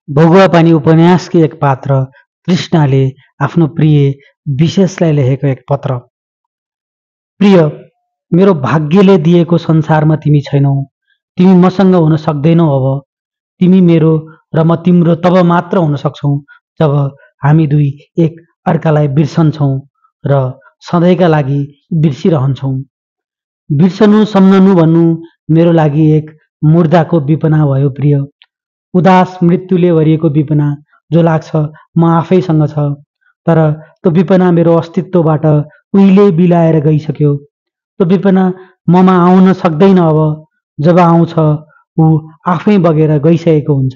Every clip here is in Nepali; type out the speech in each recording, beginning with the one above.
भगुवा पानी उपन्यासकी एक पात्र तृष्णाले आफ्नो प्रिय विशेषलाई लेखेको एक पत्र। प्रिय, मेरो भाग्यले दिएको संसारमा तिमी छैनौ। तिमी मसँग हुन सक्दैनौ अब। तिमी मेरो र म तिम्रो तब मात्र हुन सक्छौ जब हामी दुई एक अर्कालाई बिर्सन्छौँ र सधैँका लागि बिर्सिरहन्छौँ। बिर्सनु सम्झनु भन्नु मेरो लागि एक मुर्दाको विपना भयो प्रिय। उदास मृत्युले भरिएको विपना जो लाग्छ म आफैसँग छ। तर त्यो विपना मेरो अस्तित्वबाट उहिले बिलाएर गइसक्यो। त्यो विपना ममा आउन सक्दैन अब। जब आउँछ ऊ आफै बगेर गइसकेको हुन्छ।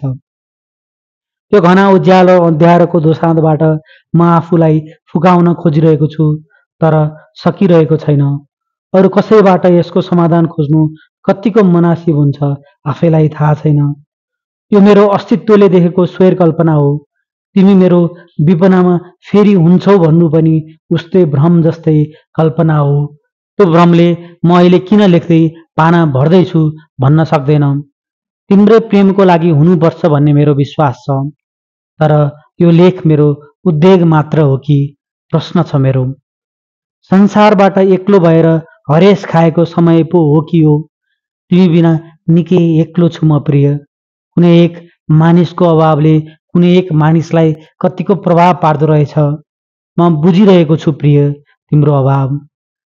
त्यो घना उज्यालो अँध्यारोको दोसाँधबाट म आफूलाई फुकाउन खोजिरहेको छु, तर सकिरहेको छैन। अरू कसैबाट यसको समाधान खोज्नु कतिको मुनासिब हुन्छ आफैलाई थाहा छैन। यो मेरो अस्तित्वले देखेको स्वर कल्पना हो। तिमी मेरो विपनामा फेरि हुन्छौ भन्नु पनि उस्तै भ्रम जस्तै कल्पना हो। त्यो भ्रमले म अहिले किन लेख्दै पाना भर्दैछु भन्न सक्दैन। तिम्रै प्रेमको लागि हुनुपर्छ भन्ने मेरो विश्वास छ। तर यो लेख मेरो उद्वेग मात्र हो कि प्रश्न छ मेरो। संसारबाट एक्लो भएर हरेस खाएको समय पो हो कि हो। तिमी बिना निकै एक्लो छु म प्रिय। कुनै एक मानिसको अभावले कुनै एक मानिसलाई कतिको प्रभाव पार्दो रहेछ। म बुझिरहेको छु प्रिय तिम्रो अभाव।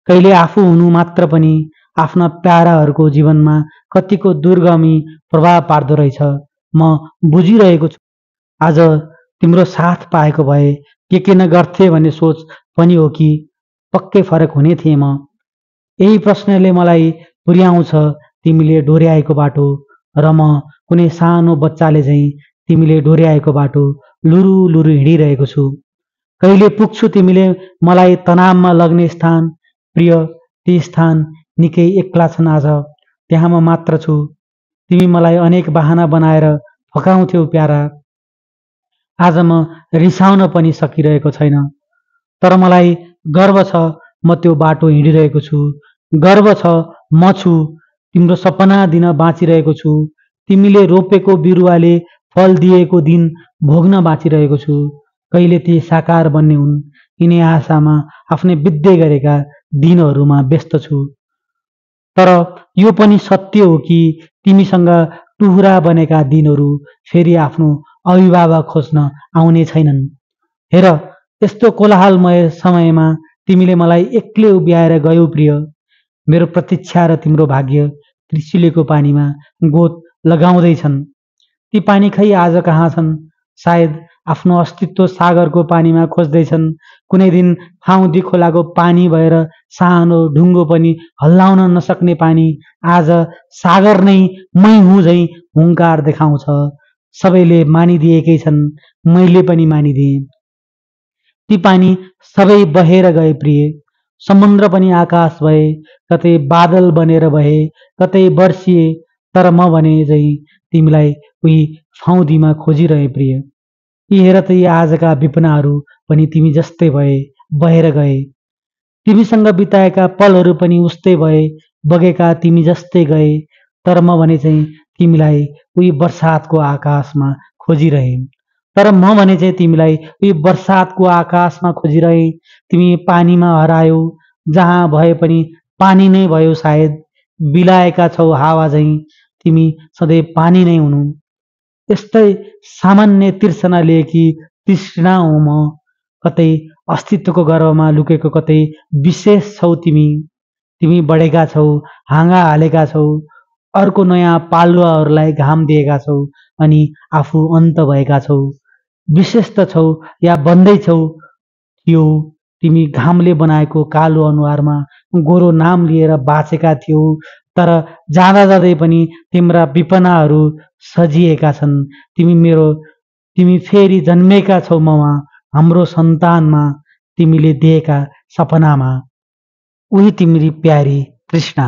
कहिले आफू हुनु मात्र पनि आफ्ना प्याराहरूको जीवनमा कतिको दुर्गमी प्रभाव पार्दो रहेछ म बुझिरहेको छु। आज तिम्रो साथ पाएको भए के न गर्थे भन्ने सोच पनि हो कि पक्कै फरक हुने थिएँ म। यही प्रश्नले मलाई पुर्याउँछ तिमीले डोर्याएको बाटो र म कुनै सानो बच्चाले झैँ तिमीले डोर्याएको बाटो लुरु लुरु हिँडिरहेको छु। कहिले पुग्छु तिमीले मलाई तनावमा लग्ने स्थान प्रिय। ती स्थान निकै एक्ला छन् आज। त्यहाँ म मात्र छु। तिमी मलाई अनेक बहाना बनाएर फकाउँथ्यौ प्यारा। आज म रिसाउन पनि सकिरहेको छैन। तर मलाई गर्व छ म त्यो बाटो हिँडिरहेको छु। गर्व छ म छु तिम्रो सपना दिन बाँचिरहेको छु। तिमीले रोपेको बिरुवाले फल दिएको दिन भोग्न बाँचिरहेको छु। कहिले ती साकार बन्ने हुन् यिनै आशामा आफ्नै बित्दै गरेका दिनहरूमा व्यस्त छु। तर यो पनि सत्य हो कि तिमीसँग टुहुरा बनेका दिनहरू फेरि आफ्नो अभिभावक खोज्न आउने छैनन्। हेर, यस्तो कोलाहलमय समयमा तिमीले मलाई एक्लै उभ्याएर गयौ प्रिय। मेरो प्रतीक्षा र तिम्रो भाग्य त्रिशुलीको पानीमा गोत लगाउँदैछन्। ती पानी खै आज कहाँ छन्? सायद आफ्नो अस्तित्व सागरको पानीमा खोज्दैछन्। कुनै दिन फाउदी खोलाको पानी भएर सानो ढुङ्गो पनि हल्लाउन नसक्ने पानी आज सागर नै मै हुँ झैँ हुङ्कार देखाउँछ। सबैले मानिदिएकै छन्, मैले पनि मानिदिएँ। ती पानी सबै बहेर गए प्रिय। समुद्र पनि आकाश भए, कतै बादल बनेर बहे, कतै बर्सिए। तर म भने झैँ तिमीलाई उही फाउदीमा खोजिरहे प्रिय। यी हेर त यी आजका विपनाहरू पनि तिमी जस्तै भए, बहेर गए। तिमीसँग बिताएका पलहरू पनि उस्तै भए, बगेका तिमी जस्तै गए। तर म भने चाहिँ तिमीलाई उही बर्सातको आकाशमा खोजिरहे। तर म भने चाहिँ तिमीलाई उही बर्सातको आकाशमा खोजिरहे। तिमी पानीमा हरायौ, जहाँ भए पनि पानी नै भयो सायद। बिलाएका छौ हावा झैँ, तिमी सधैँ पानी नै हुनु। यस्तै सामान्य तिर्सना लिएकी तृष्णा हुँ म। कतै अस्तित्वको गर्भमा लुकेको कतै विशेष छौ तिमी। तिमी बढेका छौ, हाँगा हालेका छौ, अर्को नयाँ पालुवाहरूलाई घाम दिएका छौ अनि आफू अन्त भएका छौ। विशेष त छौ या बन्दैछौ थियो। तिमी घामले बनाएको कालो अनुहारमा गोरो नाम लिएर बाँचेका थियौ। तर जाँदा जाँदै पनि तिम्रा विपनाहरू सजिएका छन्। तिमी फेरि जन्मेका छौ ममा, हाम्रो सन्तानमा, तिमीले दिएका सपनामा। उही तिम्री प्यारी तृष्णा।